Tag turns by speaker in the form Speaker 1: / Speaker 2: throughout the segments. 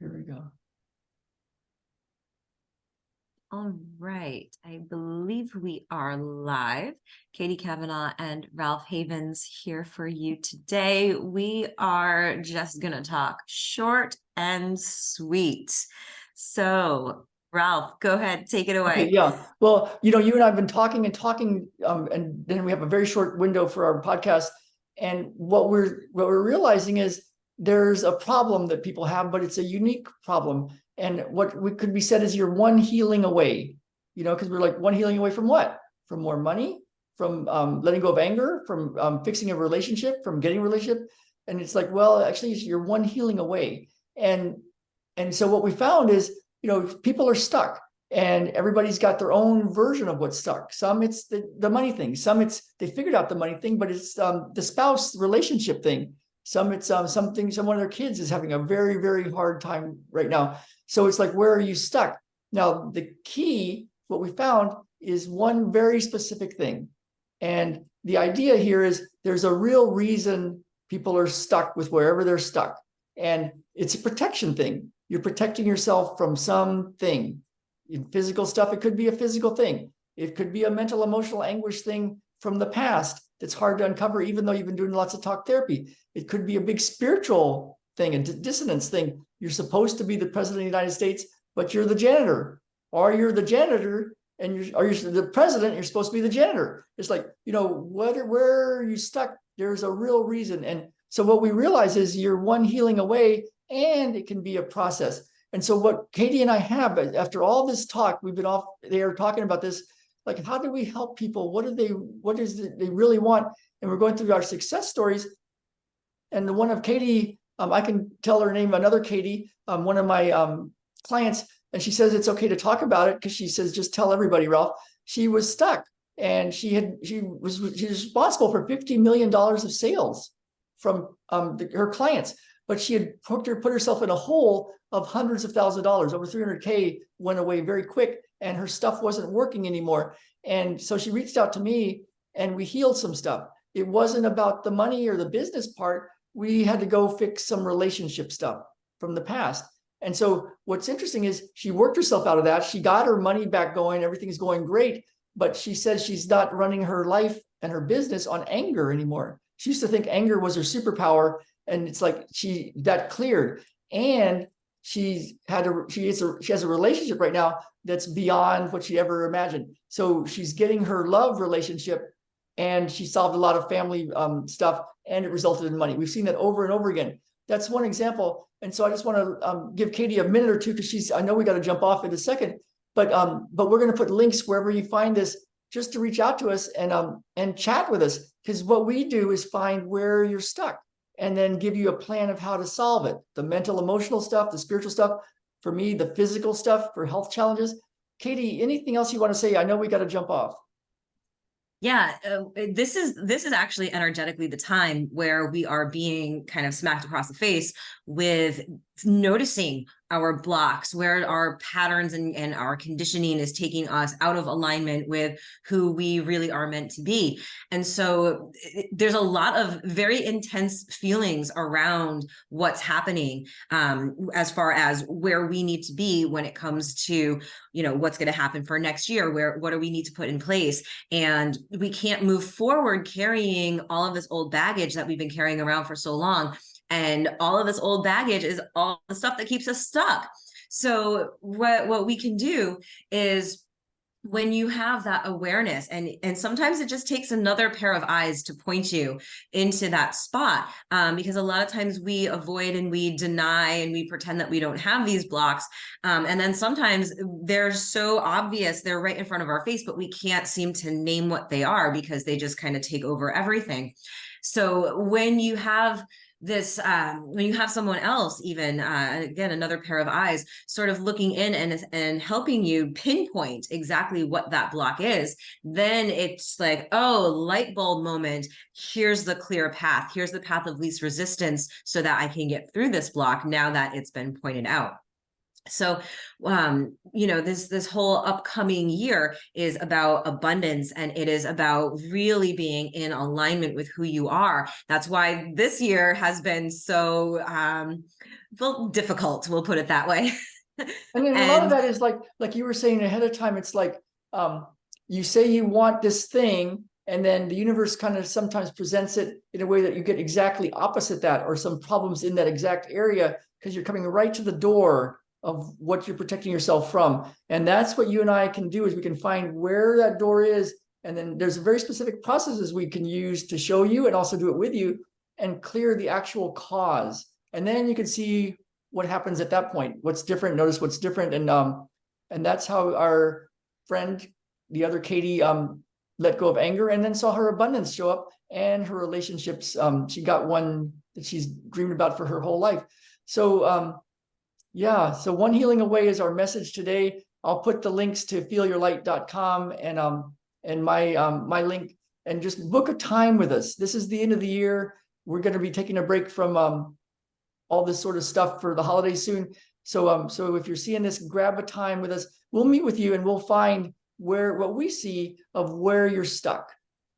Speaker 1: Here we go.
Speaker 2: All right, I believe we are live. Katie Kavanaugh and Ralph Havens here for you today. We are just gonna talk short and sweet. So Ralph, go ahead, take it away.
Speaker 1: Okay, yeah. Well, you and I have been talking and talking, and then we have a very short window for our podcast. And what we're realizing is there's a problem that people have, but it's a unique problem. And what we could be said is you're one healing away, because we're like one healing away from what? From more money, from letting go of anger, from fixing a relationship, from getting a relationship. And it's like, well, actually, you're one healing away. And so what we found is, people are stuck. And everybody's got their own version of what's stuck. Some it's the money thing. Some it's they figured out the money thing, but it's the spouse relationship thing. Some it's something. Some one of their kids is having a very, very hard time right now. So it's like, where are you stuck? Now the key, what we found, is one very specific thing, and the idea here is there's a real reason people are stuck with wherever they're stuck, and it's a protection thing. You're protecting yourself from something. In physical stuff, it could be a physical thing. It could be a mental, emotional anguish thing from the past that's hard to uncover, even though you've been doing lots of talk therapy. It could be a big spiritual thing, a dissonance thing. You're supposed to be the president of the United States, but you're the janitor, or you're the janitor and you're the president. You're supposed to be the janitor. It's like, where are you stuck? There's a real reason. And so what we realize is you're one healing away, and it can be a process. And so what Katie and I have, after all this talk, we've been off there talking about this, like, how do we help people? What is it they really want? And we're going through our success stories. And the one of Katie, I can tell her name, another Katie, one of my clients, and she says it's okay to talk about it because she says, just tell everybody, Ralph. She was stuck, and she was responsible for $50 million of sales from her clients. But she had put herself in a hole of hundreds of thousands of dollars. Over 300K went away very quick, and her stuff wasn't working anymore. And so she reached out to me, and we healed some stuff. It wasn't about the money or the business part. We had to go fix some relationship stuff from the past. And so what's interesting is she worked herself out of that. She got her money back going. Everything's going great. But she says she's not running her life and her business on anger anymore. She used to think anger was her superpower. And it's like that cleared, and she has a relationship right now that's beyond what she ever imagined. So she's getting her love relationship, and she solved a lot of family stuff, and it resulted in money. We've seen that over and over again. That's one example. And so I just want to give Katie a minute or two, because I know we got to jump off in a second, but we're going to put links wherever you find this, just to reach out to us and chat with us, because what we do is find where you're stuck, and then give you a plan of how to solve it. The mental, emotional stuff, the spiritual stuff, for me, the physical stuff for health challenges. Katie, anything else you want to say? I know we got to jump off.
Speaker 2: Yeah, this is actually energetically the time where we are being kind of smacked across the face with noticing our blocks, where our patterns and our conditioning is taking us out of alignment with who we really are meant to be. And so there's a lot of very intense feelings around what's happening as far as where we need to be when it comes to, what's going to happen for next year, what do we need to put in place. And we can't move forward carrying all of this old baggage that we've been carrying around for so long. And all of this old baggage is all the stuff that keeps us stuck. So what we can do is, when you have that awareness, and sometimes it just takes another pair of eyes to point you into that spot, because a lot of times we avoid and we deny and we pretend that we don't have these blocks, and then sometimes they're so obvious, they're right in front of our face, but we can't seem to name what they are because they just kind of take over everything. So when you have this, when you have someone else, even again, another pair of eyes, sort of looking in and helping you pinpoint exactly what that block is, then it's like, oh, light bulb moment. Here's the clear path. Here's the path of least resistance, so that I can get through this block now that it's been pointed out. So, this whole upcoming year is about abundance, and it is about really being in alignment with who you are. That's why this year has been so, well, difficult, we'll put it that way.
Speaker 1: And then a lot of
Speaker 2: And
Speaker 1: that is like you were saying ahead of time, it's like you say you want this thing, and then the universe kind of sometimes presents it in a way that you get exactly opposite that, or some problems in that exact area, because you're coming right to the door of what you're protecting yourself from. And that's what you and I can do, is we can find where that door is. And then there's very specific processes we can use to show you and also do it with you and clear the actual cause. And then you can see what happens at that point, what's different, notice what's different. And that's how our friend, the other Katie, let go of anger and then saw her abundance show up, and her relationships. She got one that she's dreamed about for her whole life. So yeah, so one healing away is our message today. I'll put the links to feelyourlight.com and my link, and just book a time with us. This is the end of the year. We're going to be taking a break from all this sort of stuff for the holidays soon. So if you're seeing this, grab a time with us. We'll meet with you and we'll find what we see of where you're stuck.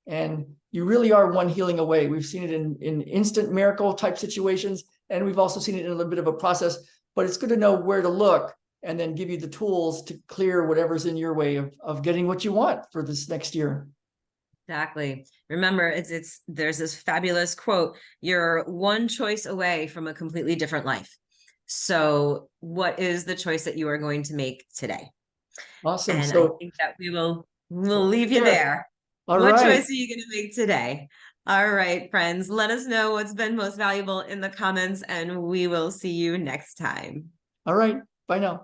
Speaker 1: And you really are one healing away. We've seen it in instant miracle type situations, and we've also seen it in a little bit of a process. But it's good to know where to look, and then give you the tools to clear whatever's in your way of getting what you want for this next year.
Speaker 2: exactly. Remember, there's this fabulous quote: "You're one choice away from a completely different life." So what is the choice that you are going to make today?
Speaker 1: Awesome.
Speaker 2: And I
Speaker 1: So
Speaker 2: think that we'll leave you there.
Speaker 1: all
Speaker 2: What
Speaker 1: right.
Speaker 2: choice are you going to make today? All right, friends, let us know what's been most valuable in the comments, and we will see you next time.
Speaker 1: All right. Bye now.